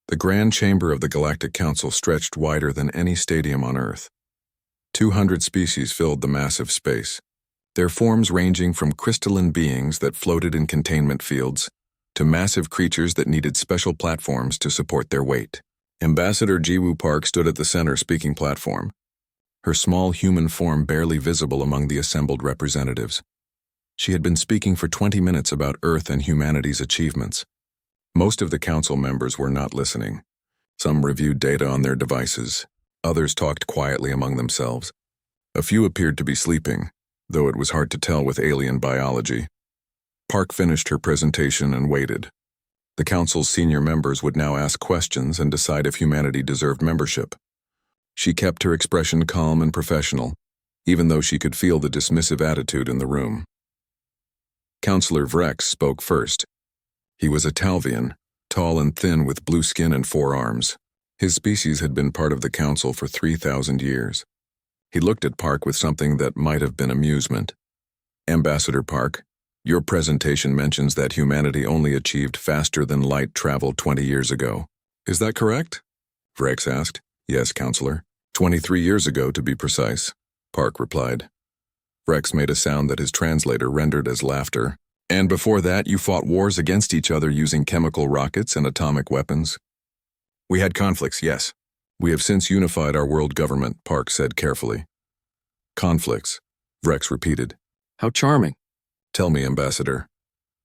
The grand chamber of the Galactic Council stretched wider than any stadium on Earth. 200 species filled the massive space, their forms ranging from crystalline beings that floated in containment fields to massive creatures that needed special platforms to support their weight. Ambassador Jiwoo Park stood at the center speaking platform, her small human form barely visible among the assembled representatives. She had been speaking for 20 minutes about Earth and humanity's achievements. Most of the council members were not listening. Some reviewed data on their devices. Others talked quietly among themselves. A few appeared to be sleeping, though it was hard to tell with alien biology. Park finished her presentation and waited. The council's senior members would now ask questions and decide if humanity deserved membership. She kept her expression calm and professional, even though she could feel the dismissive attitude in the room. Counselor Vrex spoke first. He was a Talvian, tall and thin with blue skin and 4 arms. His species had been part of the council for 3,000 years. He looked at Park with something that might have been amusement. Ambassador Park, your presentation mentions that humanity only achieved faster than light travel 20 years ago. Is that correct? Vrex asked. Yes, Counselor. 23 years ago, to be precise, Park replied. Vrex made a sound that his translator rendered as laughter. And before that, you fought wars against each other using chemical rockets and atomic weapons? We had conflicts, yes. We have since unified our world government, Park said carefully. Conflicts, Vrex repeated. How charming. Tell me, Ambassador,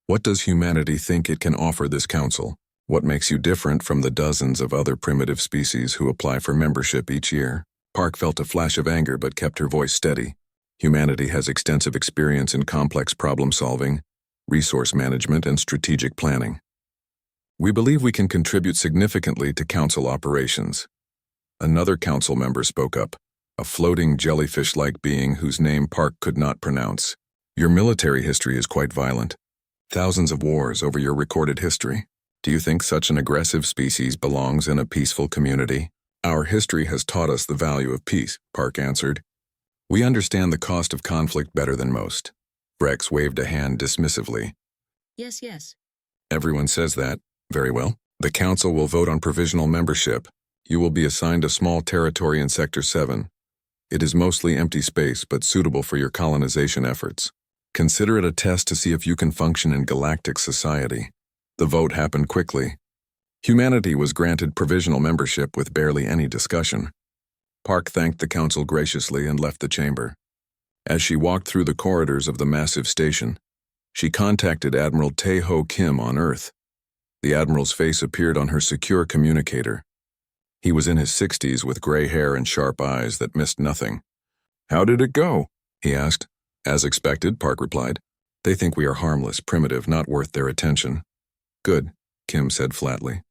what does humanity think it can offer this council? What makes you different from the dozens of other primitive species who apply for membership each year? Park felt a flash of anger but kept her voice steady. Humanity has extensive experience in complex problem-solving, resource management, and strategic planning. We believe we can contribute significantly to council operations. Another council member spoke up, a floating jellyfish-like being whose name Park could not pronounce. Your military history is quite violent. Thousands of wars over your recorded history. Do you think such an aggressive species belongs in a peaceful community? Our history has taught us the value of peace, Park answered. We understand the cost of conflict better than most. Vrex waved a hand dismissively. Yes. Everyone says that. Very well. The council will vote on provisional membership. You will be assigned a small territory in Sector 7. It is mostly empty space, but suitable for your colonization efforts. Consider it a test to see if you can function in galactic society. The vote happened quickly. Humanity was granted provisional membership with barely any discussion. Park thanked the council graciously and left the chamber. As she walked through the corridors of the massive station, she contacted Admiral Tae-ho Kim on Earth. The Admiral's face appeared on her secure communicator. He was in his 60s with gray hair and sharp eyes that missed nothing. How did it go? He asked. As expected, Park replied. They think we are harmless, primitive, not worth their attention. Good, Kim said flatly.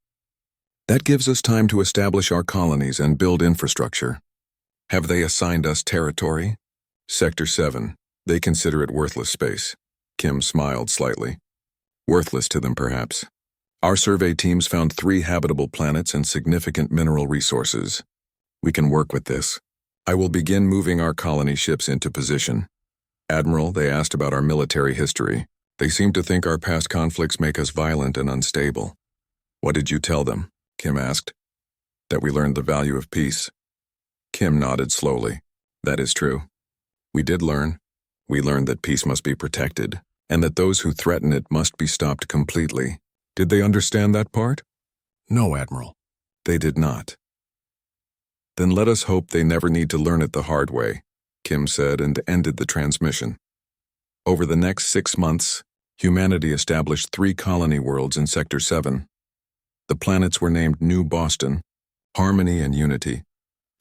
That gives us time to establish our colonies and build infrastructure. Have they assigned us territory? Sector 7. They consider it worthless space. Kim smiled slightly. Worthless to them, perhaps. Our survey teams found 3 habitable planets and significant mineral resources. We can work with this. I will begin moving our colony ships into position. Admiral, they asked about our military history. They seem to think our past conflicts make us violent and unstable. What did you tell them? Kim asked. That we learned the value of peace. Kim nodded slowly. That is true. We did learn. We learned that peace must be protected, and that those who threaten it must be stopped completely. Did they understand that part? No, Admiral. They did not. Then let us hope they never need to learn it the hard way, Kim said and ended the transmission. Over the next 6 months, humanity established 3 colony worlds in Sector 7. The planets were named New Boston, Harmony and Unity.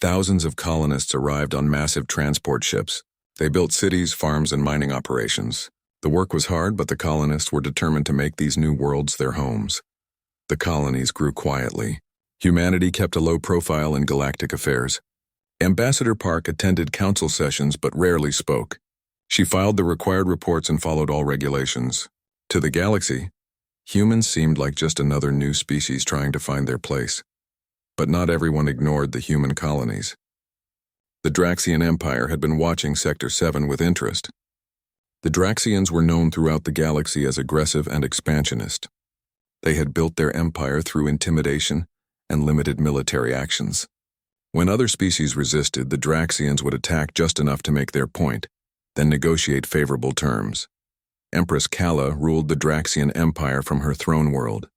Thousands of colonists arrived on massive transport ships. They built cities, farms, and mining operations. The work was hard, but the colonists were determined to make these new worlds their homes. The colonies grew quietly. Humanity kept a low profile in galactic affairs. Ambassador Park attended council sessions but rarely spoke. She filed the required reports and followed all regulations. To the galaxy, humans seemed like just another new species trying to find their place. But not everyone ignored the human colonies. The Draxian Empire had been watching Sector 7 with interest. The Draxians were known throughout the galaxy as aggressive and expansionist. They had built their empire through intimidation and limited military actions. When other species resisted, the Draxians would attack just enough to make their point, then negotiate favorable terms. Empress Kala ruled the Draxian Empire from her throne world.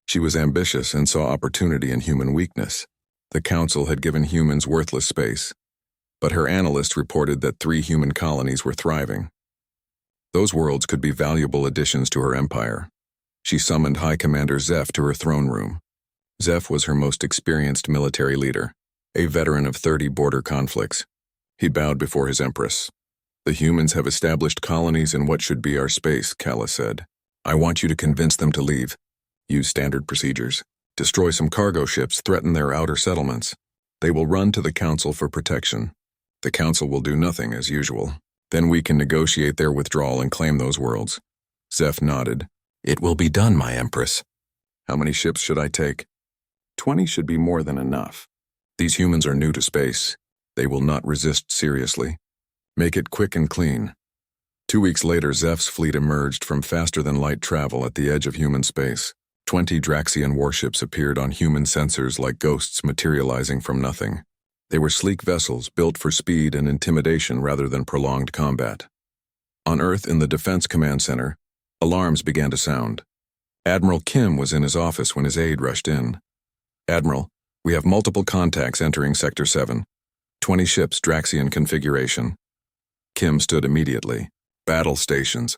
She was ambitious and saw opportunity in human weakness. The Council had given humans worthless space, but her analysts reported that 3 human colonies were thriving. Those worlds could be valuable additions to her empire. She summoned High Commander Zeph to her throne room. Zeph was her most experienced military leader, a veteran of 30 border conflicts. He bowed before his empress. "The humans have established colonies in what should be our space," Kala said. "I want you to convince them to leave. Use standard procedures. Destroy some cargo ships, threaten their outer settlements. They will run to the Council for protection. The Council will do nothing as usual. Then we can negotiate their withdrawal and claim those worlds." Zeph nodded. "It will be done, my empress." "How many ships should I take?" 20 should be more than enough. These humans are new to space. They will not resist seriously. Make it quick and clean." 2 weeks later, Zeph's fleet emerged from faster-than-light travel at the edge of human space. 20 Draxian warships appeared on human sensors like ghosts materializing from nothing. They were sleek vessels built for speed and intimidation rather than prolonged combat. On Earth, in the Defense Command Center, alarms began to sound. Admiral Kim was in his office when his aide rushed in. "Admiral, we have multiple contacts entering Sector 7. 20 ships, Draxian configuration." Kim stood immediately. "Battle stations.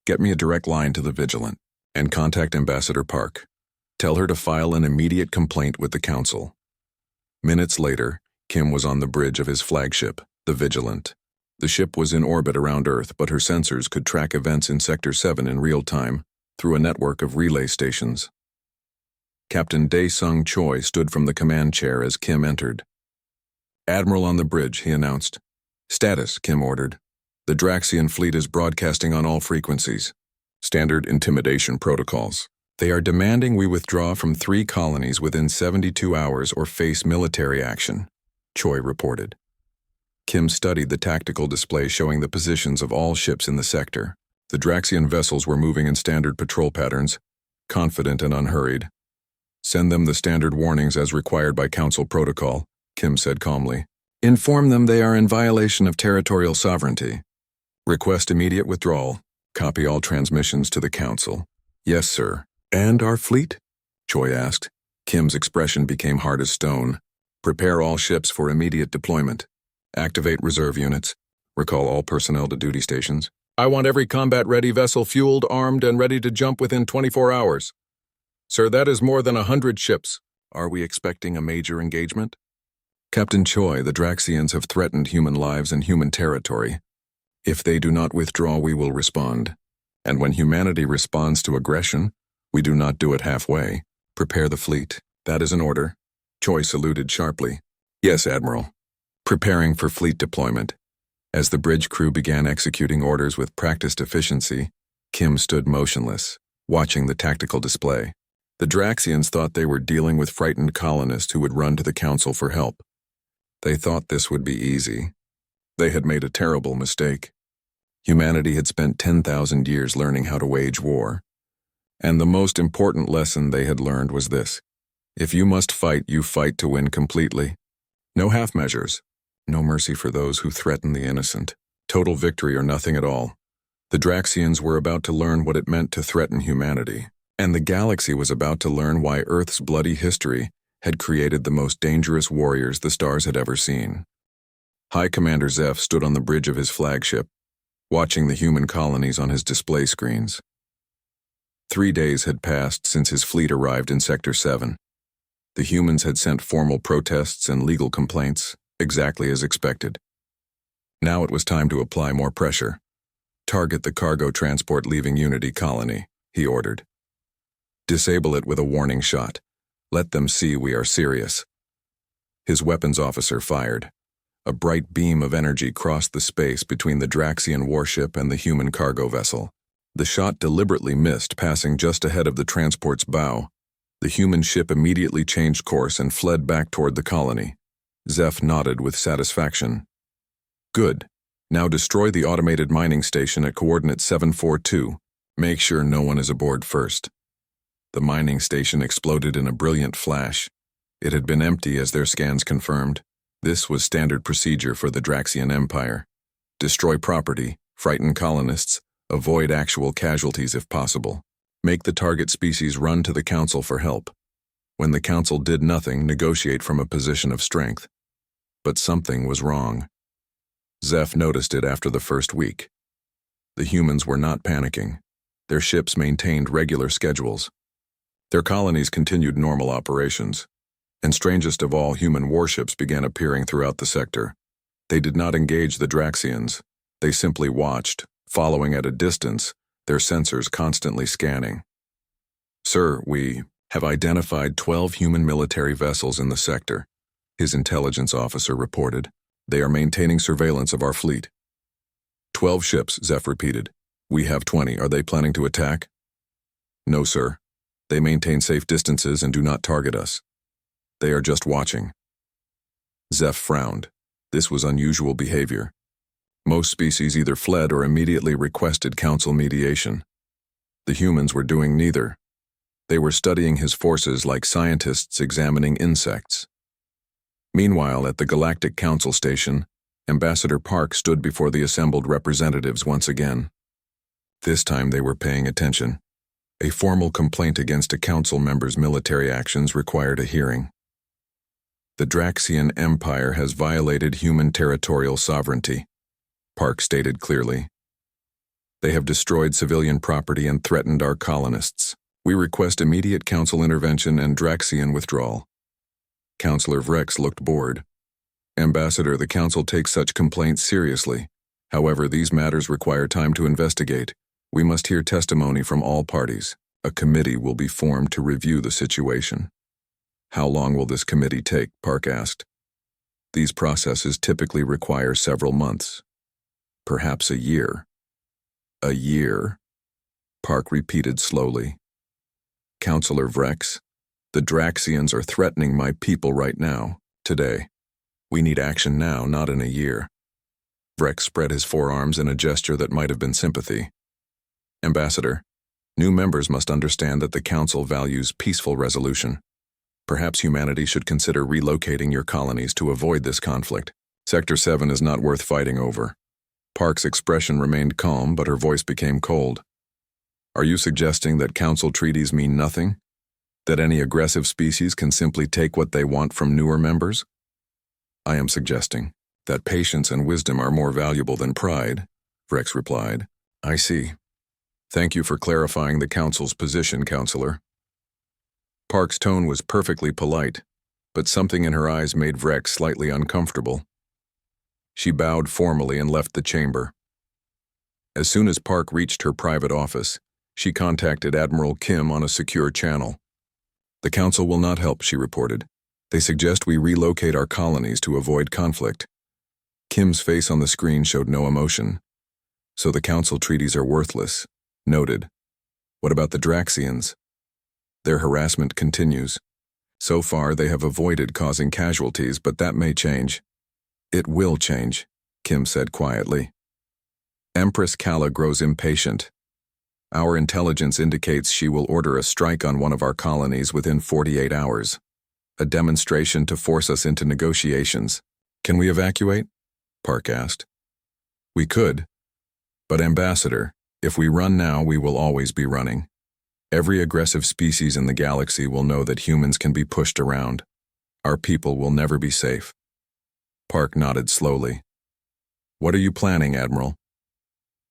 Get me a direct line to the Vigilant, and contact Ambassador Park. Tell her to file an immediate complaint with the Council." Minutes later, Kim was on the bridge of his flagship, the Vigilant. The ship was in orbit around Earth, but her sensors could track events in Sector 7 in real time through a network of relay stations. Captain Dae-Sung Choi stood from the command chair as Kim entered. "Admiral on the bridge," he announced. "Status," Kim ordered. "The Draxian fleet is broadcasting on all frequencies. Standard intimidation protocols. They are demanding we withdraw from 3 colonies within 72 hours or face military action," Choi reported. Kim studied the tactical display showing the positions of all ships in the sector. The Draxian vessels were moving in standard patrol patterns, confident and unhurried. "Send them the standard warnings as required by Council protocol," Kim said calmly. "Inform them they are in violation of territorial sovereignty. Request immediate withdrawal. Copy all transmissions to the Council." "Yes, sir." "And our fleet?" Choi asked. Kim's expression became hard as stone. "Prepare all ships for immediate deployment. Activate reserve units. Recall all personnel to duty stations. I want every combat-ready vessel fueled, armed, and ready to jump within 24 hours. Sir, that is more than 100 ships. Are we expecting a major engagement?" "Captain Choi, the Draxians have threatened human lives and human territory. If they do not withdraw, we will respond. And when humanity responds to aggression, we do not do it halfway. Prepare the fleet." "That is an order." Choi saluted sharply. "Yes, Admiral." Preparing for fleet deployment. As the bridge crew began executing orders with practiced efficiency, Kim stood motionless, watching the tactical display. The Draxians thought they were dealing with frightened colonists who would run to the Council for help. They thought this would be easy. They had made a terrible mistake. Humanity had spent 10,000 years learning how to wage war. And the most important lesson they had learned was this: if you must fight, you fight to win completely. No half measures. No mercy for those who threaten the innocent. Total victory or nothing at all. The Draxians were about to learn what it meant to threaten humanity, and the galaxy was about to learn why Earth's bloody history had created the most dangerous warriors the stars had ever seen. High Commander Zeph stood on the bridge of his flagship, watching the human colonies on his display screens. 3 days had passed since his fleet arrived in Sector 7. The humans had sent formal protests and legal complaints, exactly as expected. Now it was time to apply more pressure. "Target the cargo transport leaving Unity Colony," he ordered. "Disable it with a warning shot. Let them see we are serious." His weapons officer fired. A bright beam of energy crossed the space between the Draxian warship and the human cargo vessel. The shot deliberately missed, passing just ahead of the transport's bow. The human ship immediately changed course and fled back toward the colony. Zeph nodded with satisfaction. "Good. Now destroy the automated mining station at coordinate 742. Make sure no one is aboard first." The mining station exploded in a brilliant flash. It had been empty, as their scans confirmed. This was standard procedure for the Draxian Empire. Destroy property, frighten colonists, avoid actual casualties if possible. Make the target species run to the Council for help. When the Council did nothing, negotiate from a position of strength. But something was wrong. Zeph noticed it after the first week. The humans were not panicking. Their ships maintained regular schedules. Their colonies continued normal operations. And strangest of all, human warships began appearing throughout the sector. They did not engage the Draxians. They simply watched, following at a distance, their sensors constantly scanning. "Sir, we have identified 12 human military vessels in the sector," his intelligence officer reported. "They are maintaining surveillance of our fleet." 12 ships, Zeph repeated. "We have 20. Are they planning to attack?" "No, sir. They maintain safe distances and do not target us. They are just watching." Zeph frowned. This was unusual behavior. Most species either fled or immediately requested council mediation. The humans were doing neither. They were studying his forces like scientists examining insects. Meanwhile, at the Galactic Council station, Ambassador Park stood before the assembled representatives once again. This time they were paying attention. A formal complaint against a council member's military actions required a hearing. "The Draxian Empire has violated human territorial sovereignty," Park stated clearly. "They have destroyed civilian property and threatened our colonists. We request immediate council intervention and Draxian withdrawal." Councillor Vrex looked bored. "Ambassador, the council takes such complaints seriously. However, these matters require time to investigate. We must hear testimony from all parties. A committee will be formed to review the situation." "How long will this committee take?" Park asked. "These processes typically require several months. Perhaps a year." "A year?" Park repeated slowly. "Councillor Vrex, the Draxians are threatening my people right now, today. We need action now, not in a year." Vrex spread his forearms in a gesture that might have been sympathy. "Ambassador, new members must understand that the Council values peaceful resolution. Perhaps humanity should consider relocating your colonies to avoid this conflict. Sector 7 is not worth fighting over." Park's expression remained calm, but her voice became cold. "Are you suggesting that Council treaties mean nothing? That any aggressive species can simply take what they want from newer members?" "I am suggesting that patience and wisdom are more valuable than pride," Vrex replied. "I see. Thank you for clarifying the Council's position, Councillor." Park's tone was perfectly polite, but something in her eyes made Vrex slightly uncomfortable. She bowed formally and left the chamber. As soon as Park reached her private office, she contacted Admiral Kim on a secure channel. "The Council will not help," she reported. "They suggest we relocate our colonies to avoid conflict." Kim's face on the screen showed no emotion. "So the Council treaties are worthless." Noted. "What about the Draxians?" "Their harassment continues. So far, they have avoided causing casualties, but that may change." "It will change," Kim said quietly. Empress Kala grows impatient. "Our intelligence indicates she will order a strike on one of our colonies within 48 hours. A demonstration to force us into negotiations. Can we evacuate?" Park asked. "We could. But Ambassador, if we run now, we will always be running. Every aggressive species in the galaxy will know that humans can be pushed around. Our people will never be safe." Park nodded slowly. "What are you planning, Admiral?"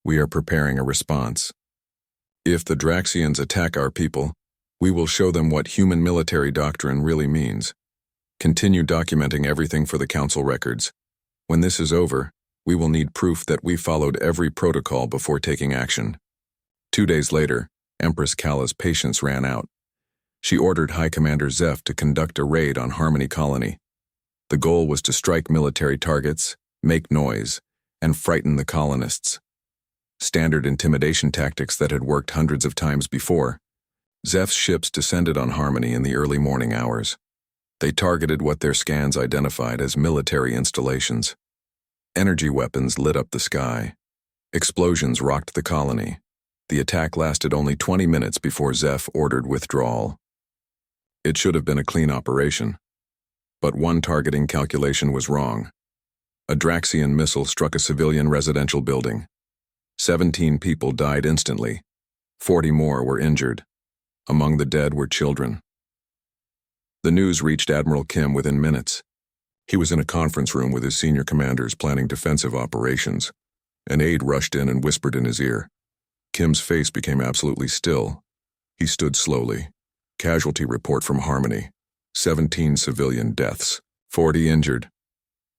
"We are preparing a response. If the Draxians attack our people, we will show them what human military doctrine really means. Continue documenting everything for the Council records. When this is over, we will need proof that we followed every protocol before taking action." 2 days later, Empress Kala's patience ran out. She ordered High Commander Zeph to conduct a raid on Harmony Colony. The goal was to strike military targets, make noise, and frighten the colonists. Standard intimidation tactics that had worked hundreds of times before. Zeph's ships descended on Harmony in the early morning hours. They targeted what their scans identified as military installations. Energy weapons lit up the sky. Explosions rocked the colony. The attack lasted only 20 minutes before Zeph ordered withdrawal. It should have been a clean operation, But one targeting calculation was wrong. A Draxian missile struck a civilian residential building. 17 people died instantly. 40 more were injured. Among the dead were children. The news reached Admiral Kim within minutes. He was in a conference room with his senior commanders planning defensive operations. An aide rushed in and whispered in his ear. Kim's face became absolutely still. He stood slowly. Casualty report from Harmony. 17 civilian deaths. 40 injured.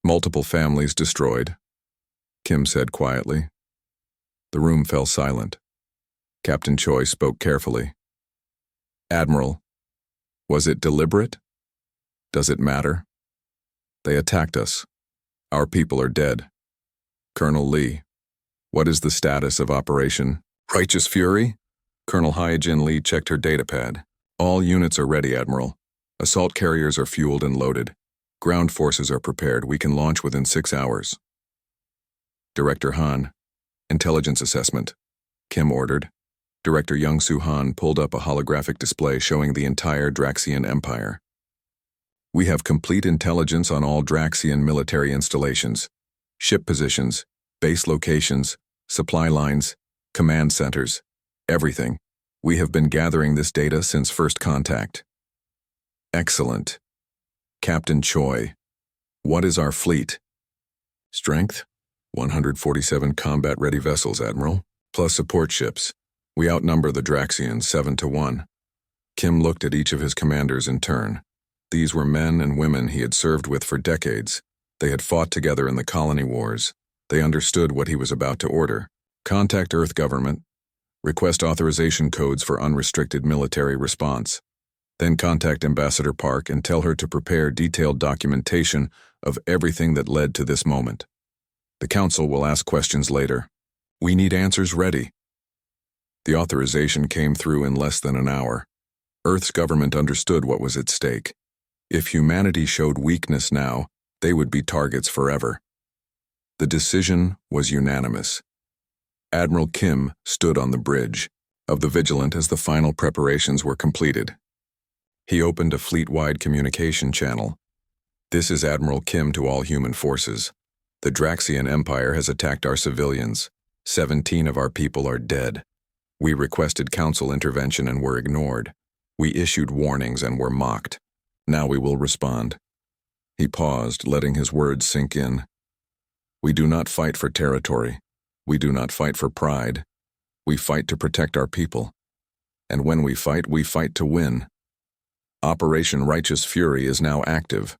Multiple families destroyed. Kim said quietly. The room fell silent. Captain Choi spoke carefully. Admiral, was it deliberate? Does it matter? They attacked us. Our people are dead. Colonel Lee, what is the status of Operation Righteous Fury? Colonel Hyejin Lee checked her datapad. All units are ready, Admiral. Assault carriers are fueled and loaded. Ground forces are prepared. We can launch within 6 hours. Director Han, intelligence assessment. Kim ordered. Director Young-Soo Han pulled up a holographic display showing the entire Draxian Empire. We have complete intelligence on all Draxian military installations, ship positions, base locations, supply lines, command centers, everything. We have been gathering this data since first contact. Excellent. Captain Choi, what is our fleet? Strength? 147 combat-ready vessels, Admiral, plus support ships. We outnumber the Draxians 7-1. Kim looked at each of his commanders in turn. These were men and women he had served with for decades. They had fought together in the colony wars. They understood what he was about to order. Contact Earth government. Request authorization codes for unrestricted military response. Then contact Ambassador Park and tell her to prepare detailed documentation of everything that led to this moment. The Council will ask questions later. We need answers ready. The authorization came through in less than an hour. Earth's government understood what was at stake. If humanity showed weakness now, they would be targets forever. The decision was unanimous. Admiral Kim stood on the bridge of the Vigilant as the final preparations were completed. He opened a fleet-wide communication channel. This is Admiral Kim to all human forces. The Draxian Empire has attacked our civilians. 17 of our people are dead. We requested council intervention and were ignored. We issued warnings and were mocked. Now we will respond. He paused, letting his words sink in. We do not fight for territory. We do not fight for pride. We fight to protect our people. And when we fight to win. Operation Righteous Fury is now active.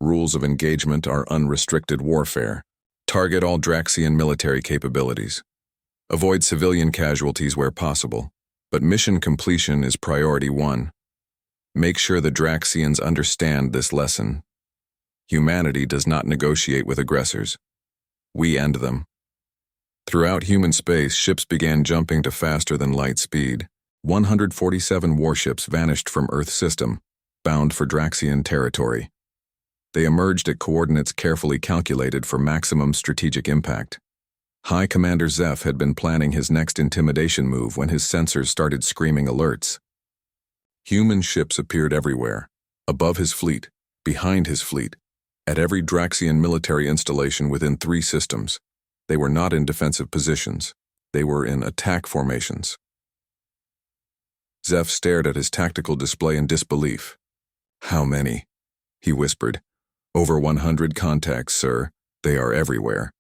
Rules of engagement are unrestricted warfare. Target all Draxian military capabilities. Avoid civilian casualties where possible, but mission completion is priority 1. Make sure the Draxians understand this lesson. Humanity does not negotiate with aggressors. We end them. Throughout human space, ships began jumping to faster than light speed. 147 warships vanished from Earth's system, bound for Draxian territory. They emerged at coordinates carefully calculated for maximum strategic impact. High Commander Zeph had been planning his next intimidation move when his sensors started screaming alerts. Human ships appeared everywhere, above his fleet, behind his fleet, at every Draxian military installation within 3 systems. They were not in defensive positions. They were in attack formations. Zeph stared at his tactical display in disbelief. How many? He whispered. Over 100 contacts, sir. They are everywhere.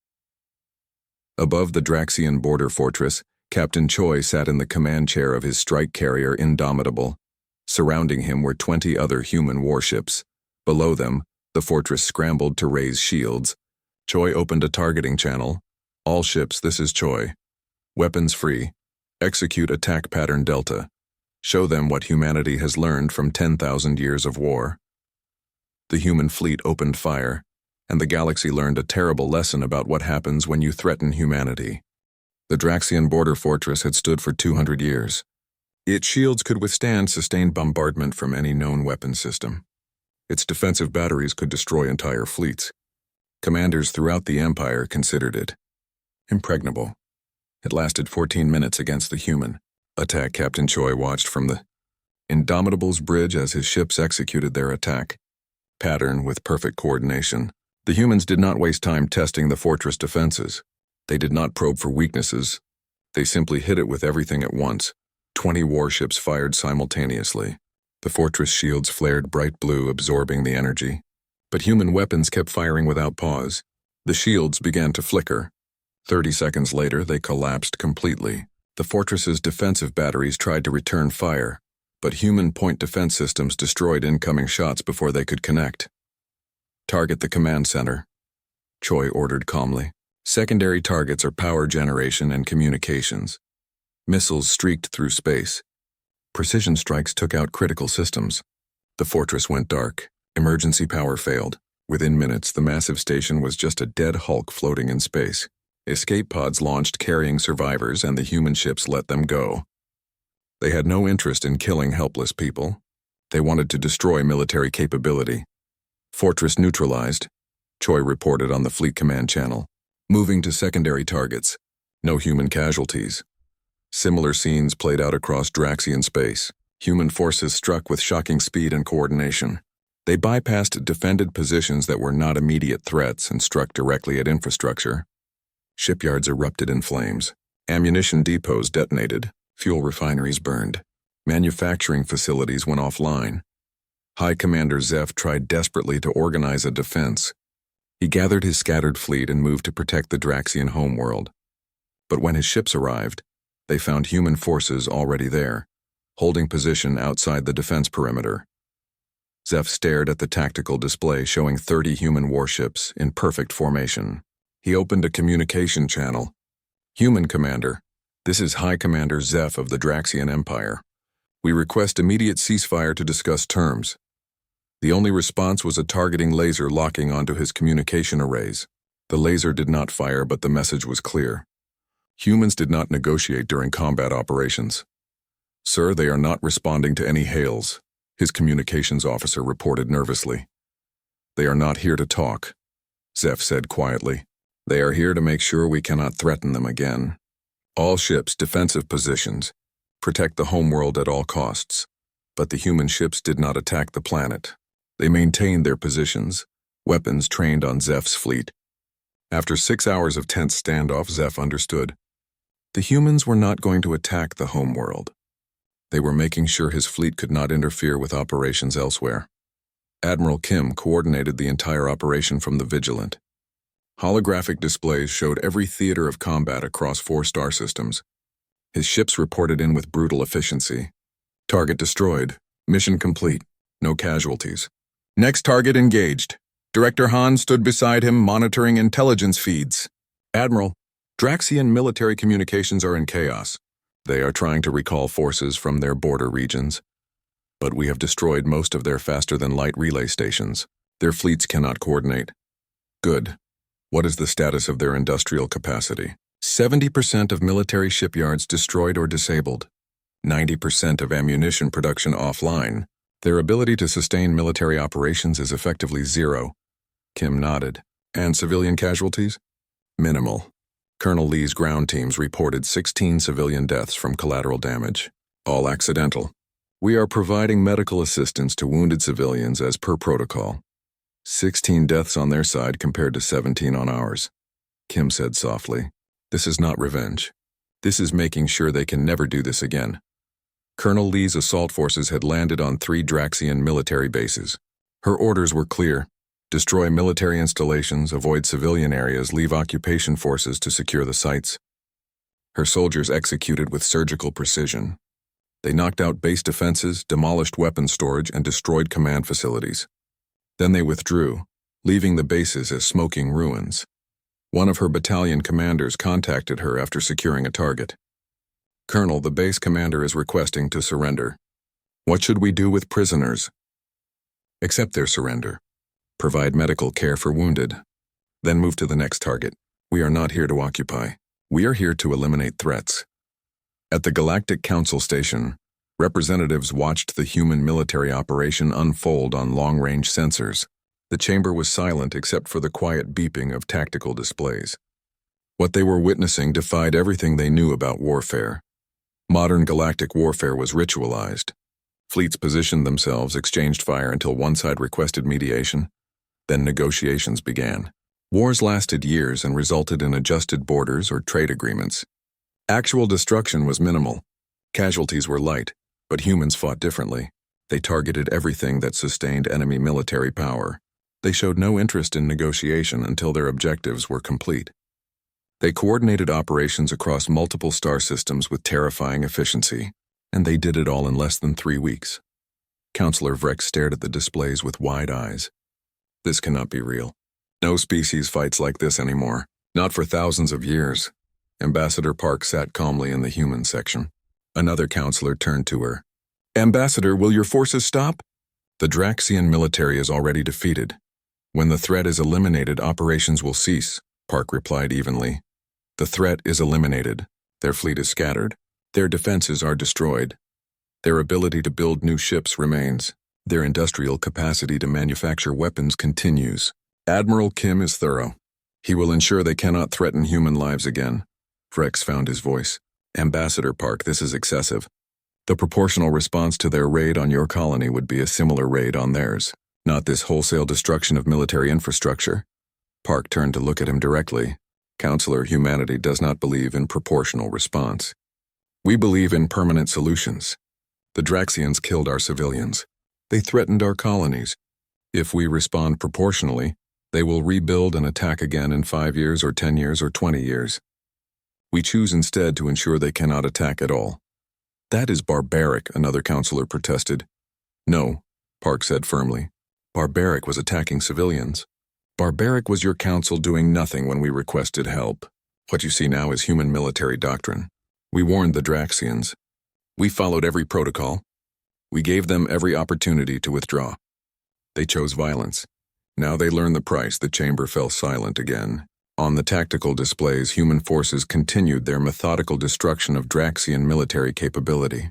Above the Draxian border fortress, Captain Choi sat in the command chair of his strike carrier Indomitable. Surrounding him were 20 other human warships. Below them, the fortress scrambled to raise shields. Choi opened a targeting channel. All ships, this is Choi. Weapons free. Execute attack pattern Delta. Show them what humanity has learned from 10,000 years of war. The human fleet opened fire, and the galaxy learned a terrible lesson about what happens when you threaten humanity. The Draxian border fortress had stood for 200 years. Its shields could withstand sustained bombardment from any known weapon system. Its defensive batteries could destroy entire fleets. Commanders throughout the Empire considered it impregnable. It lasted 14 minutes against the human attack. Captain Choi watched from the Indomitable's bridge as his ships executed their attack. pattern with perfect coordination. The humans did not waste time testing the fortress defenses. They did not probe for weaknesses. They simply hit it with everything at once. 20 warships fired simultaneously. The fortress shields flared bright blue, absorbing the energy. But human weapons kept firing without pause. The shields began to flicker. 30 seconds later, they collapsed completely. The fortress's defensive batteries tried to return fire, but human point defense systems destroyed incoming shots before they could connect. Target the command center, Choi ordered calmly. Secondary targets are power generation and communications. Missiles streaked through space. Precision strikes took out critical systems. The fortress went dark. Emergency power failed. Within minutes, the massive station was just a dead hulk floating in space. Escape pods launched carrying survivors, and the human ships let them go. They had no interest in killing helpless people. They wanted to destroy military capability. Fortress neutralized, Choi reported on the Fleet Command channel. Moving to secondary targets. No human casualties. Similar scenes played out across Draxian space. Human forces struck with shocking speed and coordination. They bypassed defended positions that were not immediate threats and struck directly at infrastructure. Shipyards erupted in flames. Ammunition depots detonated. Fuel refineries burned. Manufacturing facilities went offline. High Commander Zeph tried desperately to organize a defense. He gathered his scattered fleet and moved to protect the Draxian homeworld. But when his ships arrived, they found human forces already there, holding position outside the defense perimeter. Zeph stared at the tactical display showing 30 human warships in perfect formation. He opened a communication channel. Human Commander, this is High Commander Zeph of the Draxian Empire. We request immediate ceasefire to discuss terms. The only response was a targeting laser locking onto his communication arrays. The laser did not fire, but the message was clear. Humans did not negotiate during combat operations. Sir, they are not responding to any hails, his communications officer reported nervously. They are not here to talk, Zeph said quietly. They are here to make sure we cannot threaten them again. All ships, defensive positions. Protect the homeworld at all costs. But the human ships did not attack the planet. They maintained their positions, weapons trained on Zeph's fleet. After 6 hours of tense standoff, Zeph understood. The humans were not going to attack the homeworld. They were making sure his fleet could not interfere with operations elsewhere. Admiral Kim coordinated the entire operation from the Vigilant. Holographic displays showed every theater of combat across 4 star systems. His ships reported in with brutal efficiency. Target destroyed. Mission complete. No casualties. Next target engaged. Director Han stood beside him, monitoring intelligence feeds. Admiral, Draxian military communications are in chaos. They are trying to recall forces from their border regions. But we have destroyed most of their faster-than-light relay stations. Their fleets cannot coordinate. Good. What is the status of their industrial capacity? 70% of military shipyards destroyed or disabled. 90% of ammunition production offline. Their ability to sustain military operations is effectively zero. Kim nodded. And civilian casualties? Minimal. Colonel Lee's ground teams reported 16 civilian deaths from collateral damage. All accidental. We are providing medical assistance to wounded civilians as per protocol. 16 deaths on their side compared to 17 on ours. Kim said softly. This is not revenge. This is making sure they can never do this again. Colonel Lee's assault forces had landed on 3 Draxian military bases. Her orders were clear. Destroy military installations, avoid civilian areas, leave occupation forces to secure the sites. Her soldiers executed with surgical precision. They knocked out base defenses, demolished weapons storage, and destroyed command facilities. Then they withdrew, leaving the bases as smoking ruins. One of her battalion commanders contacted her after securing a target. Colonel, the base commander is requesting to surrender. What should we do with prisoners? Accept their surrender. Provide medical care for wounded. Then move to the next target. We are not here to occupy. We are here to eliminate threats. At the Galactic Council Station, representatives watched the human military operation unfold on long-range sensors. The chamber was silent except for the quiet beeping of tactical displays. What they were witnessing defied everything they knew about warfare. Modern galactic warfare was ritualized. Fleets positioned themselves, exchanged fire until one side requested mediation. Then negotiations began. Wars lasted years and resulted in adjusted borders or trade agreements. Actual destruction was minimal. Casualties were light, but humans fought differently. They targeted everything that sustained enemy military power. They showed no interest in negotiation until their objectives were complete. They coordinated operations across multiple star systems with terrifying efficiency, and they did it all in less than 3 weeks. Counselor Vrex stared at the displays with wide eyes. This cannot be real. No species fights like this anymore. Not for thousands of years. Ambassador Park sat calmly in the human section. Another counselor turned to her. Ambassador, will your forces stop? The Draxian military is already defeated. When the threat is eliminated, operations will cease, Park replied evenly. The threat is eliminated. Their fleet is scattered. Their defenses are destroyed. Their ability to build new ships remains. Their industrial capacity to manufacture weapons continues. Admiral Kim is thorough. He will ensure they cannot threaten human lives again. Vrex found his voice. Ambassador Park, this is excessive. The proportional response to their raid on your colony would be a similar raid on theirs, not this wholesale destruction of military infrastructure. Park turned to look at him directly. Counselor, humanity does not believe in proportional response. We believe in permanent solutions. The Draxians killed our civilians. They threatened our colonies. If we respond proportionally, they will rebuild and attack again in 5 years or 10 years or 20 years. We choose instead to ensure they cannot attack at all. That is barbaric, another counselor protested. No, Park said firmly. Barbaric was attacking civilians. Barbaric was your council doing nothing when we requested help. What you see now is human military doctrine. We warned the Draxians. We followed every protocol. We gave them every opportunity to withdraw. They chose violence. Now they learn the price. The chamber fell silent again. On the tactical displays, human forces continued their methodical destruction of Draxian military capability.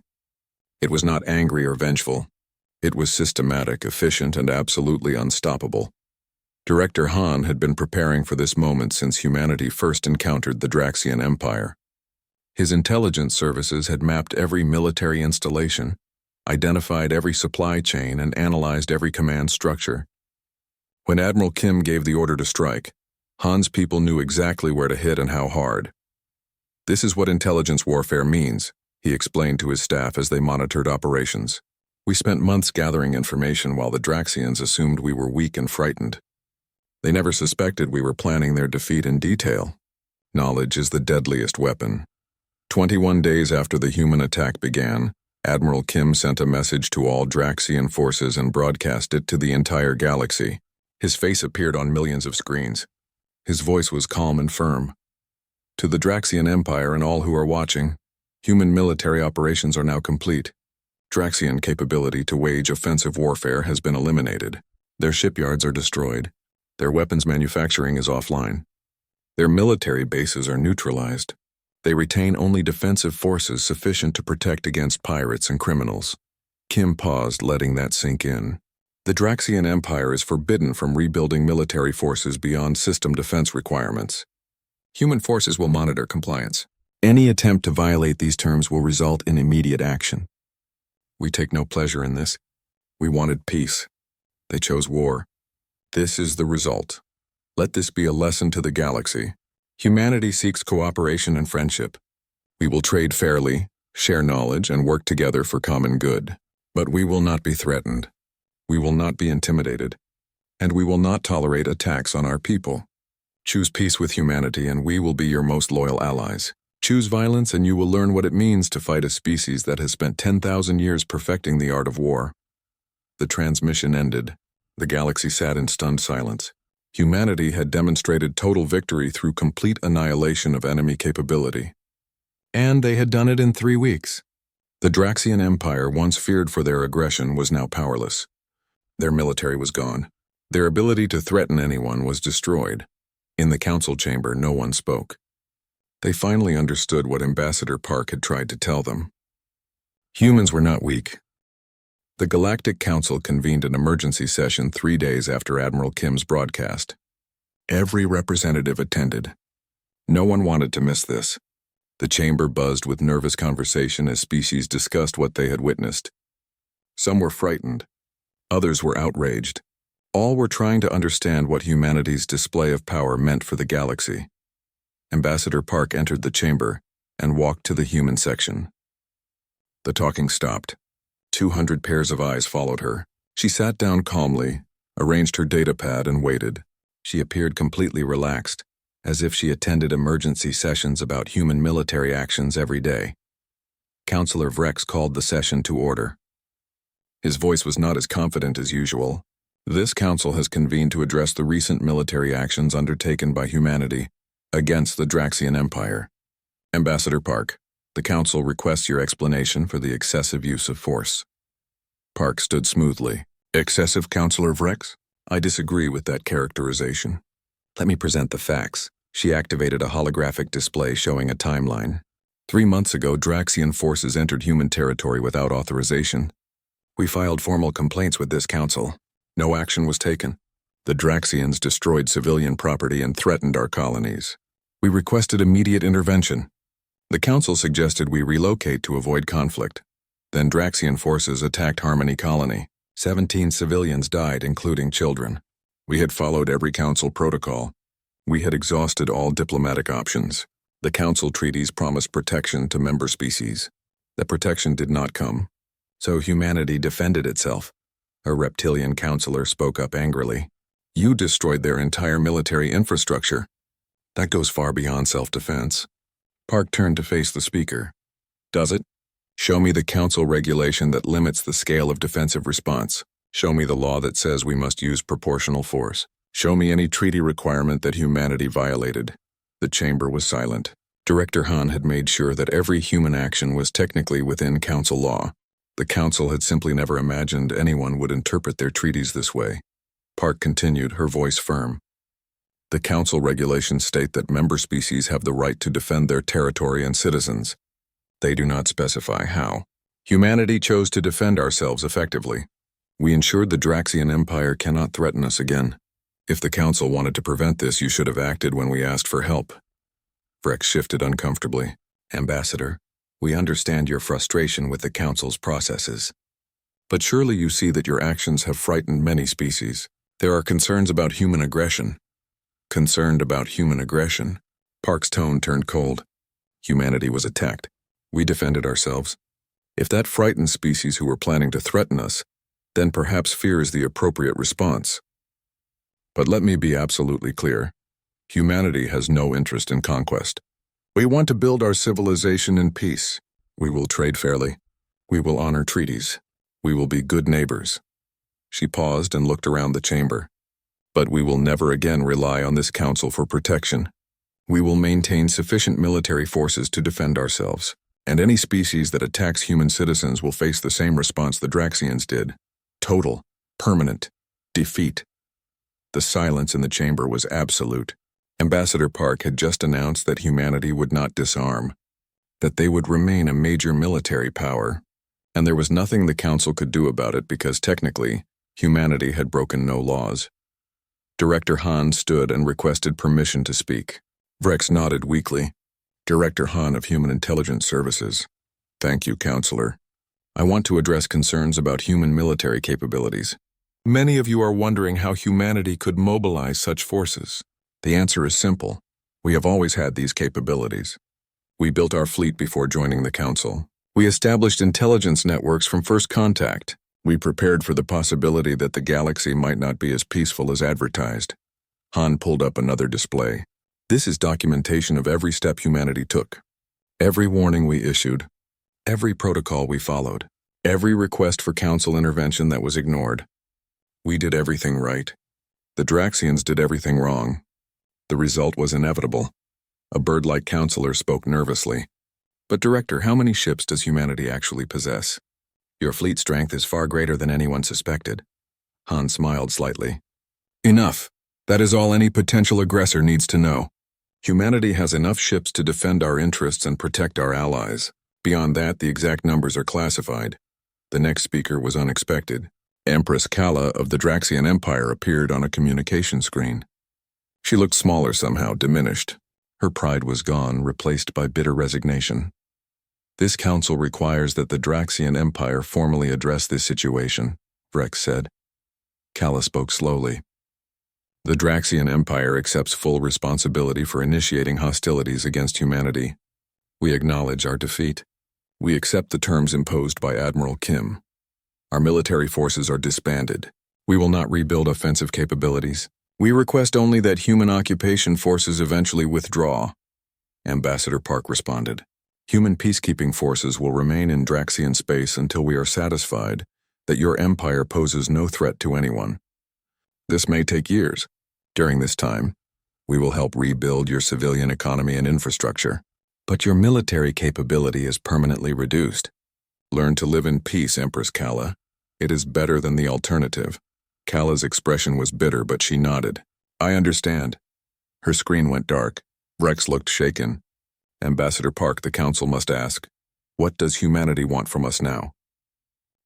It was not angry or vengeful. It was systematic, efficient, and absolutely unstoppable. Director Han had been preparing for this moment since humanity first encountered the Draxian Empire. His intelligence services had mapped every military installation, identified every supply chain, and analyzed every command structure. When Admiral Kim gave the order to strike, Han's people knew exactly where to hit and how hard. This is what intelligence warfare means, he explained to his staff as they monitored operations. We spent months gathering information while the Draxians assumed we were weak and frightened. They never suspected we were planning their defeat in detail. Knowledge is the deadliest weapon. 21 days after the human attack began, Admiral Kim sent a message to all Draxian forces and broadcast it to the entire galaxy. His face appeared on millions of screens. His voice was calm and firm. To the Draxian Empire and all who are watching, human military operations are now complete. Draxian capability to wage offensive warfare has been eliminated. Their shipyards are destroyed. Their weapons manufacturing is offline. Their military bases are neutralized. They retain only defensive forces sufficient to protect against pirates and criminals. Kim paused, letting that sink in. The Draxian Empire is forbidden from rebuilding military forces beyond system defense requirements. Human forces will monitor compliance. Any attempt to violate these terms will result in immediate action. We take no pleasure in this. We wanted peace. They chose war. This is the result. Let this be a lesson to the galaxy. Humanity seeks cooperation and friendship. We will trade fairly, share knowledge, and work together for common good. But we will not be threatened. We will not be intimidated. And we will not tolerate attacks on our people. Choose peace with humanity and we will be your most loyal allies. Choose violence and you will learn what it means to fight a species that has spent 10,000 years perfecting the art of war. The transmission ended. The galaxy sat in stunned silence. Humanity had demonstrated total victory through complete annihilation of enemy capability. And they had done it in 3 weeks. The Draxian Empire, once feared for their aggression, was now powerless. Their military was gone. Their ability to threaten anyone was destroyed. In the council chamber, no one spoke. They finally understood what Ambassador Park had tried to tell them. Humans were not weak. The Galactic Council convened an emergency session 3 days after Admiral Kim's broadcast. Every representative attended. No one wanted to miss this. The chamber buzzed with nervous conversation as species discussed what they had witnessed. Some were frightened. Others were outraged. All were trying to understand what humanity's display of power meant for the galaxy. Ambassador Park entered the chamber and walked to the human section. The talking stopped. 200 pairs of eyes followed her. She sat down calmly, arranged her datapad, and waited. She appeared completely relaxed, as if she attended emergency sessions about human military actions every day. Counselor Vrex called the session to order. His voice was not as confident as usual. This council has convened to address the recent military actions undertaken by humanity against the Draxian Empire. Ambassador Park, the council requests your explanation for the excessive use of force. Park stood smoothly. Excessive, Counselor Vrex? I disagree with that characterization. Let me present the facts. She activated a holographic display showing a timeline. 3 months ago, Draxian forces entered human territory without authorization. We filed formal complaints with this council. No action was taken. The Draxians destroyed civilian property and threatened our colonies. We requested immediate intervention. The council suggested we relocate to avoid conflict. Then Draxian forces attacked Harmony Colony. 17 civilians died, including children. We had followed every council protocol. We had exhausted all diplomatic options. The council treaties promised protection to member species. The protection did not come. So humanity defended itself. A reptilian counselor spoke up angrily. You destroyed their entire military infrastructure. That goes far beyond self-defense. Park turned to face the speaker. Does it? Show me the council regulation that limits the scale of defensive response. Show me the law that says we must use proportional force. Show me any treaty requirement that humanity violated. The chamber was silent. Director Han had made sure that every human action was technically within council law. The council had simply never imagined anyone would interpret their treaties this way. Park continued, her voice firm. The council regulations state that member species have the right to defend their territory and citizens. They do not specify how. Humanity chose to defend ourselves effectively. We ensured the Draxian Empire cannot threaten us again. If the council wanted to prevent this, you should have acted when we asked for help. Vrex shifted uncomfortably. Ambassador, we understand your frustration with the council's processes. But surely you see that your actions have frightened many species. There are concerns about human aggression. Concerned about human aggression? Park's tone turned cold. Humanity was attacked. We defended ourselves. If that frightened species who were planning to threaten us, then perhaps fear is the appropriate response. But let me be absolutely clear. Humanity has no interest in conquest. We want to build our civilization in peace. We will trade fairly. We will honor treaties. We will be good neighbors. She paused and looked around the chamber. But we will never again rely on this council for protection. We will maintain sufficient military forces to defend ourselves, and any species that attacks human citizens will face the same response the Draxians did. Total, permanent, defeat. The silence in the chamber was absolute. Ambassador Park had just announced that humanity would not disarm, that they would remain a major military power, and there was nothing the council could do about it because technically, humanity had broken no laws. Director Han stood and requested permission to speak. Vrex nodded weakly. Director Han of Human Intelligence Services. Thank you, Counselor. I want to address concerns about human military capabilities. Many of you are wondering how humanity could mobilize such forces. The answer is simple. We have always had these capabilities. We built our fleet before joining the Council. We established intelligence networks from first contact. We prepared for the possibility that the galaxy might not be as peaceful as advertised. Han pulled up another display. This is documentation of every step humanity took. Every warning we issued. Every protocol we followed. Every request for council intervention that was ignored. We did everything right. The Draxians did everything wrong. The result was inevitable. A bird-like counselor spoke nervously. But Director, how many ships does humanity actually possess? Your fleet strength is far greater than anyone suspected. Han smiled slightly. Enough. That is all any potential aggressor needs to know. Humanity has enough ships to defend our interests and protect our allies. Beyond that, the exact numbers are classified. The next speaker was unexpected. Empress Kala of the Draxian Empire appeared on a communication screen. She looked smaller somehow, diminished. Her pride was gone, replaced by bitter resignation. This council requires that the Draxian Empire formally address this situation, Vrex said. Kala spoke slowly. The Draxian Empire accepts full responsibility for initiating hostilities against humanity. We acknowledge our defeat. We accept the terms imposed by Admiral Kim. Our military forces are disbanded. We will not rebuild offensive capabilities. We request only that human occupation forces eventually withdraw. Ambassador Park responded. Human peacekeeping forces will remain in Draxian space until we are satisfied that your empire poses no threat to anyone. This may take years. During this time, we will help rebuild your civilian economy and infrastructure. But your military capability is permanently reduced. Learn to live in peace, Empress Kala. It is better than the alternative. Kala's expression was bitter, but she nodded. I understand. Her screen went dark. Rex looked shaken. Ambassador Park, the council must ask, what does humanity want from us now?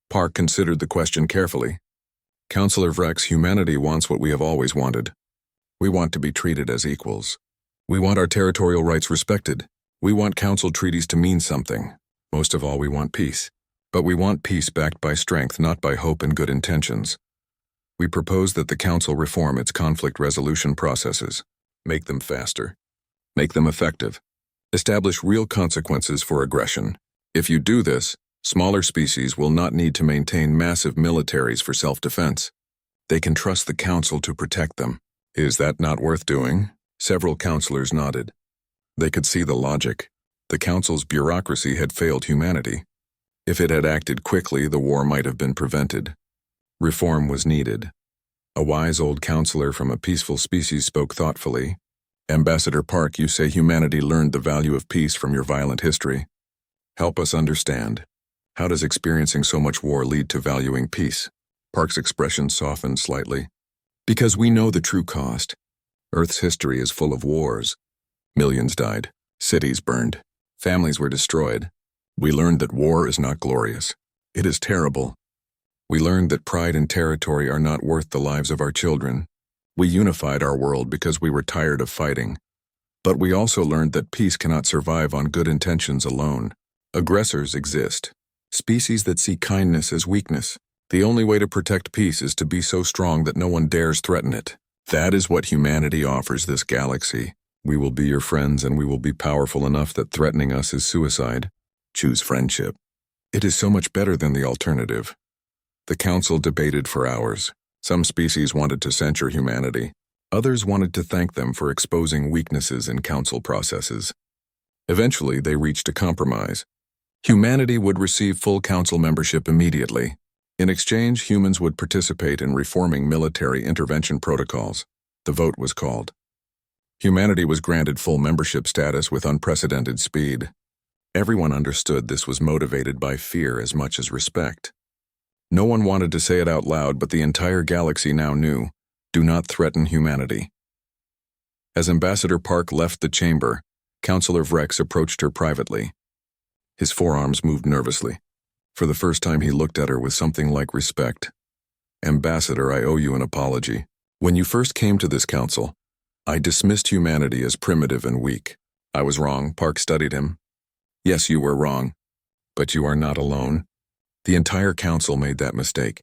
Park considered the question carefully. Councillor Vrex, humanity wants what we have always wanted. We want to be treated as equals. We want our territorial rights respected. We want council treaties to mean something. Most of all, we want peace. But we want peace backed by strength, not by hope and good intentions. We propose that the council reform its conflict resolution processes. Make them faster. Make them effective. Establish real consequences for aggression. If you do this, smaller species will not need to maintain massive militaries for self-defense. They can trust the council to protect them. Is that not worth doing? Several councillors nodded. They could see the logic. The council's bureaucracy had failed humanity. If it had acted quickly, the war might have been prevented. Reform was needed. A wise old councillor from a peaceful species spoke thoughtfully. Ambassador Park, you say humanity learned the value of peace from your violent history. Help us understand. How does experiencing so much war lead to valuing peace? Park's expression softened slightly. Because we know the true cost. Earth's history is full of wars. Millions died. Cities burned. Families were destroyed. We learned that war is not glorious. It is terrible. We learned that pride and territory are not worth the lives of our children. We unified our world because we were tired of fighting. But we also learned that peace cannot survive on good intentions alone. Aggressors exist. Species that see kindness as weakness. The only way to protect peace is to be so strong that no one dares threaten it. That is what humanity offers this galaxy. We will be your friends and we will be powerful enough that threatening us is suicide. Choose friendship. It is so much better than the alternative. The council debated for hours. Some species wanted to censure humanity. Others wanted to thank them for exposing weaknesses in council processes. Eventually, they reached a compromise. Humanity would receive full council membership immediately. In exchange, humans would participate in reforming military intervention protocols. The vote was called. Humanity was granted full membership status with unprecedented speed. Everyone understood this was motivated by fear as much as respect. No one wanted to say it out loud, but the entire galaxy now knew. Do not threaten humanity. As Ambassador Park left the chamber, Councillor Vrex approached her privately. His forearms moved nervously. For the first time, he looked at her with something like respect. Ambassador, I owe you an apology. When you first came to this council, I dismissed humanity as primitive and weak. I was wrong. Park studied him. Yes, you were wrong. But you are not alone. The entire council made that mistake.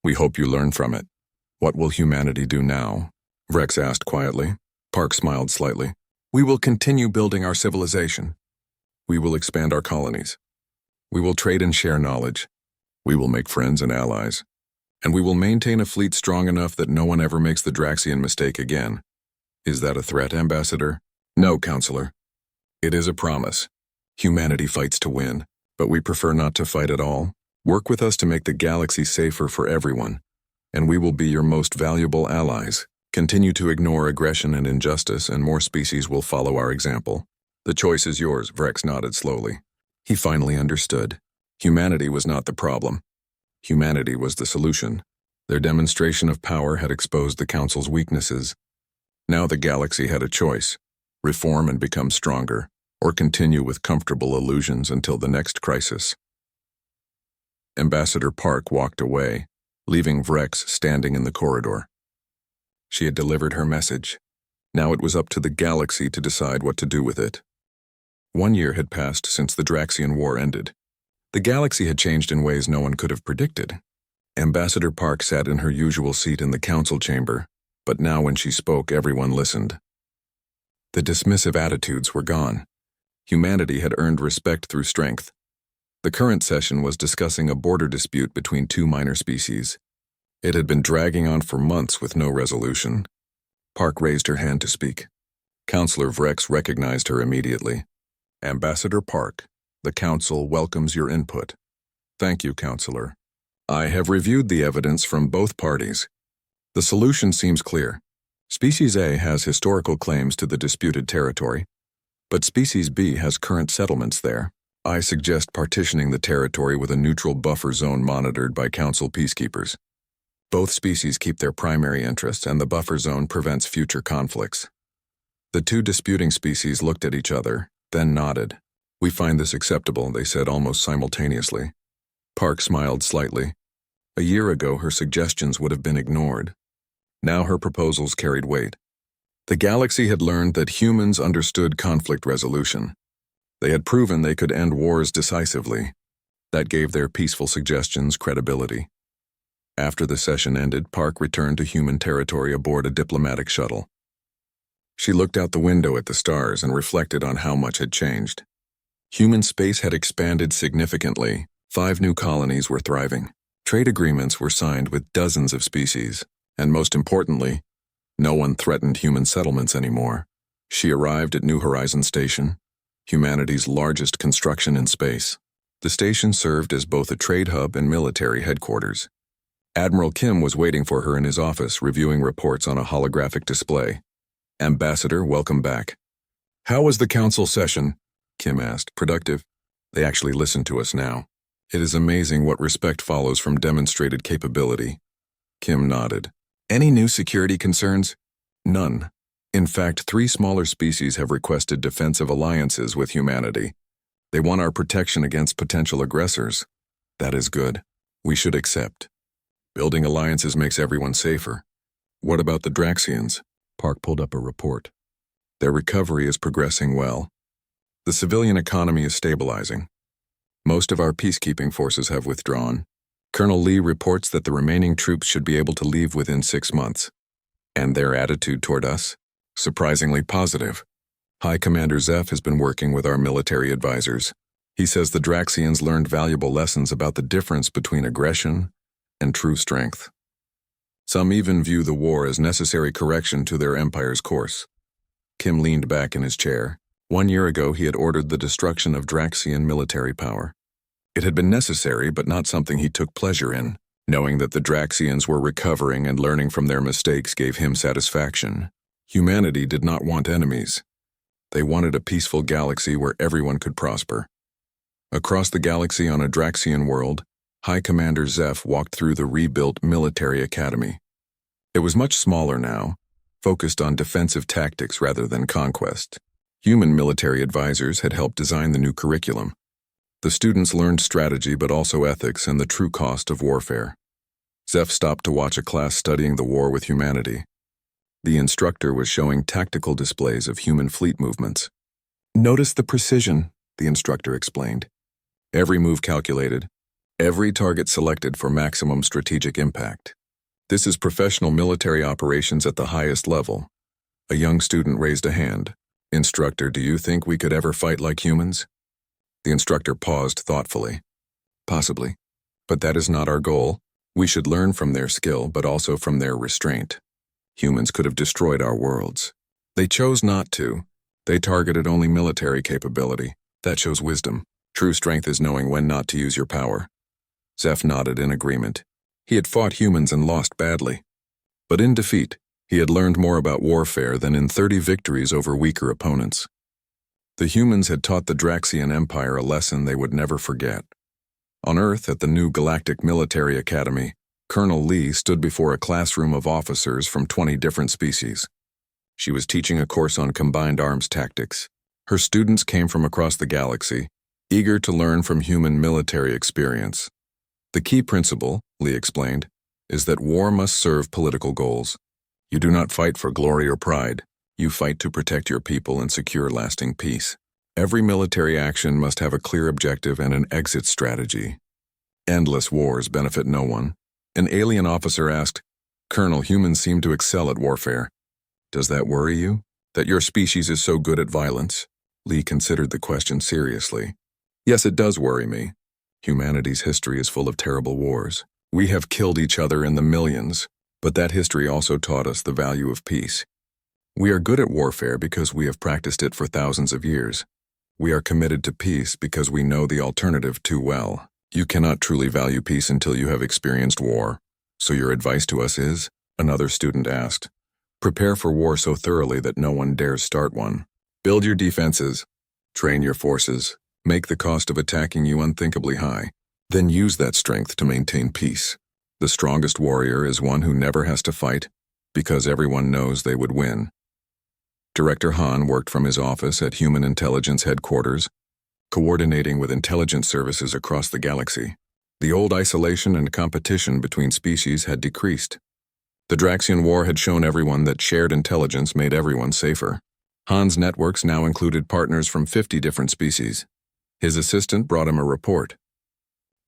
We hope you learn from it. What will humanity do now? Vrex asked quietly. Park smiled slightly. We will continue building our civilization. We will expand our colonies. We will trade and share knowledge. We will make friends and allies. And we will maintain a fleet strong enough that no one ever makes the Draxian mistake again. Is that a threat, Ambassador? No, Counselor. It is a promise. Humanity fights to win, but we prefer not to fight at all. Work with us to make the galaxy safer for everyone, and we will be your most valuable allies. Continue to ignore aggression and injustice, and more species will follow our example. The choice is yours, Vrex nodded slowly. He finally understood. Humanity was not the problem. Humanity was the solution. Their demonstration of power had exposed the Council's weaknesses. Now the galaxy had a choice: reform and become stronger, or continue with comfortable illusions until the next crisis. Ambassador Park walked away, leaving Vrex standing in the corridor. She had delivered her message. Now it was up to the galaxy to decide what to do with it. 1 year had passed since the Draxian War ended. The galaxy had changed in ways no one could have predicted. Ambassador Park sat in her usual seat in the council chamber, but now when she spoke, everyone listened. The dismissive attitudes were gone. Humanity had earned respect through strength. The current session was discussing a border dispute between two minor species. It had been dragging on for months with no resolution. Park raised her hand to speak. Counselor Vrex recognized her immediately. Ambassador Park, the Council welcomes your input. Thank you, Counselor. I have reviewed the evidence from both parties. The solution seems clear. Species A has historical claims to the disputed territory, but Species B has current settlements there. I suggest partitioning the territory with a neutral buffer zone monitored by Council peacekeepers. Both species keep their primary interests, and the buffer zone prevents future conflicts. The two disputing species looked at each other, then nodded. We find this acceptable, they said almost simultaneously. Park smiled slightly. A year ago, her suggestions would have been ignored. Now her proposals carried weight. The galaxy had learned that humans understood conflict resolution. They had proven they could end wars decisively. That gave their peaceful suggestions credibility. After the session ended, Park returned to human territory aboard a diplomatic shuttle. She looked out the window at the stars and reflected on how much had changed. Human space had expanded significantly. 5 new colonies were thriving. Trade agreements were signed with dozens of species, and most importantly, no one threatened human settlements anymore. She arrived at New Horizon Station, humanity's largest construction in space. The station served as both a trade hub and military headquarters. Admiral Kim was waiting for her in his office, reviewing reports on a holographic display. Ambassador, welcome back. How was the council session? Kim asked. Productive. They actually listen to us now. It is amazing what respect follows from demonstrated capability. Kim nodded. Any new security concerns? None. In fact, 3 smaller species have requested defensive alliances with humanity. They want our protection against potential aggressors. That is good. We should accept. Building alliances makes everyone safer. What about the Draxians? Park pulled up a report. Their recovery is progressing well. The civilian economy is stabilizing. Most of our peacekeeping forces have withdrawn. Colonel Lee reports that the remaining troops should be able to leave within 6 months. And their attitude toward us? Surprisingly positive. High Commander Zeph has been working with our military advisors. He says the Draxians learned valuable lessons about the difference between aggression and true strength. Some even view the war as necessary correction to their empire's course. Kim leaned back in his chair. 1 year ago, he had ordered the destruction of Draxian military power. It had been necessary, but not something he took pleasure in. Knowing that the Draxians were recovering and learning from their mistakes gave him satisfaction. Humanity did not want enemies. They wanted a peaceful galaxy where everyone could prosper. Across the galaxy on a Draxian world, High Commander Zeph walked through the rebuilt military academy. It was much smaller now, focused on defensive tactics rather than conquest. Human military advisors had helped design the new curriculum. The students learned strategy but also ethics and the true cost of warfare. Zeph stopped to watch a class studying the war with humanity. The instructor was showing tactical displays of human fleet movements. Notice the precision, the instructor explained. Every move calculated, every target selected for maximum strategic impact. This is professional military operations at the highest level. A young student raised a hand. Instructor, do you think we could ever fight like humans? The instructor paused thoughtfully. Possibly. But that is not our goal. We should learn from their skill, but also from their restraint. Humans could have destroyed our worlds. They chose not to. They targeted only military capability. That shows wisdom. True strength is knowing when not to use your power. Zeph nodded in agreement. He had fought humans and lost badly. But in defeat, he had learned more about warfare than in 30 victories over weaker opponents. The humans had taught the Draxian Empire a lesson they would never forget. On Earth, at the new Galactic Military Academy, Colonel Lee stood before a classroom of officers from 20 different species. She was teaching a course on combined arms tactics. Her students came from across the galaxy, eager to learn from human military experience. The key principle, Lee explained, is that war must serve political goals. You do not fight for glory or pride. You fight to protect your people and secure lasting peace. Every military action must have a clear objective and an exit strategy. Endless wars benefit no one. An alien officer asked, "Colonel, humans seem to excel at warfare. Does that worry you? That your species is so good at violence?" Lee considered the question seriously. "Yes, it does worry me. Humanity's history is full of terrible wars. We have killed each other in the millions, but that history also taught us the value of peace. We are good at warfare because we have practiced it for thousands of years. We are committed to peace because we know the alternative too well. You cannot truly value peace until you have experienced war. So your advice to us is?" another student asked. "Prepare for war so thoroughly that no one dares start one. Build your defenses. Train your forces. Make the cost of attacking you unthinkably high. Then use that strength to maintain peace. The strongest warrior is one who never has to fight, because everyone knows they would win." Director Han worked from his office at Human Intelligence Headquarters, coordinating with intelligence services across the galaxy. The old isolation and competition between species had decreased. The Draxian War had shown everyone that shared intelligence made everyone safer. Han's networks now included partners from 50 different species. His assistant brought him a report.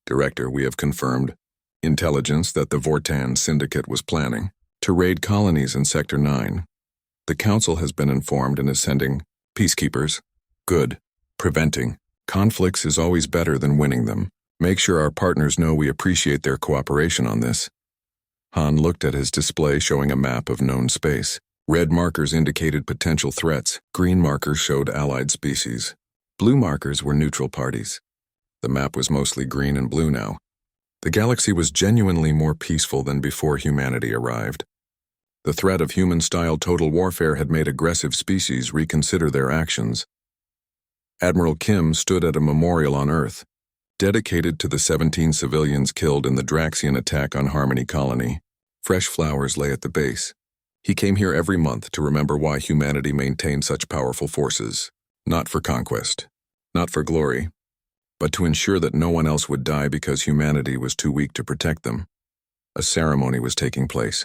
"Director, we have confirmed intelligence that the Vortan Syndicate was planning to raid colonies in Sector 9. The Council has been informed and is sending peacekeepers. Good. Preventing conflicts is always better than winning them. Make sure our partners know we appreciate their cooperation on this." Han looked at his display showing a map of known space. Red markers indicated potential threats. Green markers showed allied species. Blue markers were neutral parties. The map was mostly green and blue now. The galaxy was genuinely more peaceful than before humanity arrived. The threat of human-style total warfare had made aggressive species reconsider their actions. Admiral Kim stood at a memorial on Earth, dedicated to the 17 civilians killed in the Draxian attack on Harmony Colony. Fresh flowers lay at the base. He came here every month to remember why humanity maintained such powerful forces. Not for conquest, not for glory, but to ensure that no one else would die because humanity was too weak to protect them. A ceremony was taking place.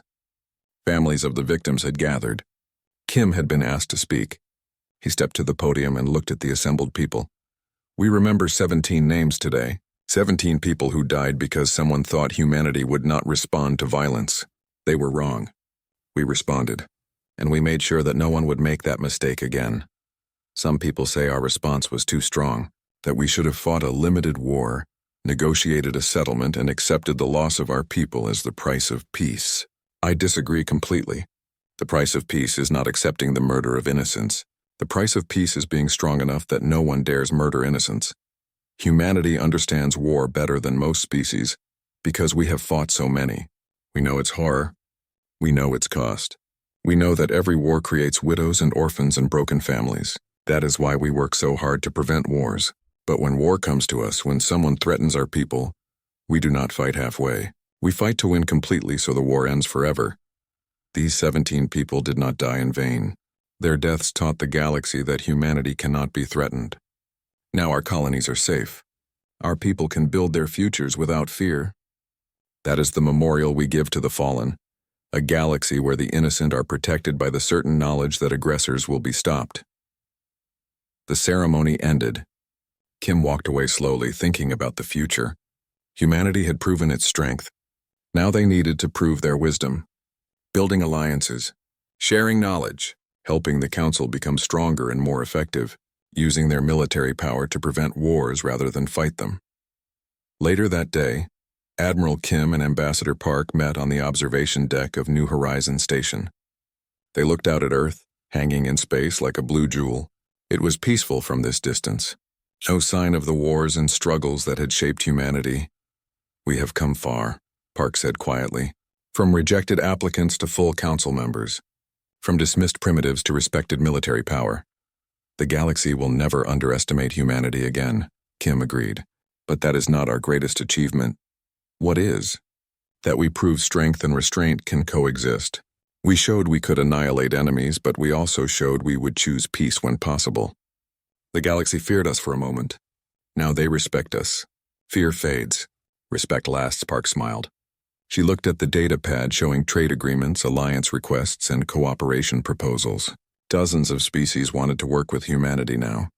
Families of the victims had gathered. Kim had been asked to speak. He stepped to the podium and looked at the assembled people. "We remember 17 names today. 17 people who died because someone thought humanity would not respond to violence. They were wrong. We responded, and we made sure that no one would make that mistake again. Some people say our response was too strong, that we should have fought a limited war, negotiated a settlement, and accepted the loss of our people as the price of peace. I disagree completely. The price of peace is not accepting the murder of innocents. The price of peace is being strong enough that no one dares murder innocents. Humanity understands war better than most species because we have fought so many. We know its horror. We know its cost. We know that every war creates widows and orphans and broken families. That is why we work so hard to prevent wars. But when war comes to us, when someone threatens our people, we do not fight halfway. We fight to win completely so the war ends forever. These 17 people did not die in vain. Their deaths taught the galaxy that humanity cannot be threatened. Now our colonies are safe. Our people can build their futures without fear. That is the memorial we give to the fallen, a galaxy where the innocent are protected by the certain knowledge that aggressors will be stopped." The ceremony ended. Kim walked away slowly, thinking about the future. Humanity had proven its strength. Now they needed to prove their wisdom. Building alliances, sharing knowledge, helping the Council become stronger and more effective, using their military power to prevent wars rather than fight them. Later that day, Admiral Kim and Ambassador Park met on the observation deck of New Horizons Station. They looked out at Earth, hanging in space like a blue jewel. It was peaceful from this distance. No sign of the wars and struggles that had shaped humanity. "We have come far," Park said quietly. "From rejected applicants to full Council members. From dismissed primitives to respected military power. The galaxy will never underestimate humanity again," Kim agreed. "But that is not our greatest achievement." "What is?" "That we proved strength and restraint can coexist. We showed we could annihilate enemies, but we also showed we would choose peace when possible. The galaxy feared us for a moment. Now they respect us. Fear fades. Respect lasts," Park smiled. She looked at the data pad showing trade agreements, alliance requests, and cooperation proposals. Dozens of species wanted to work with humanity now.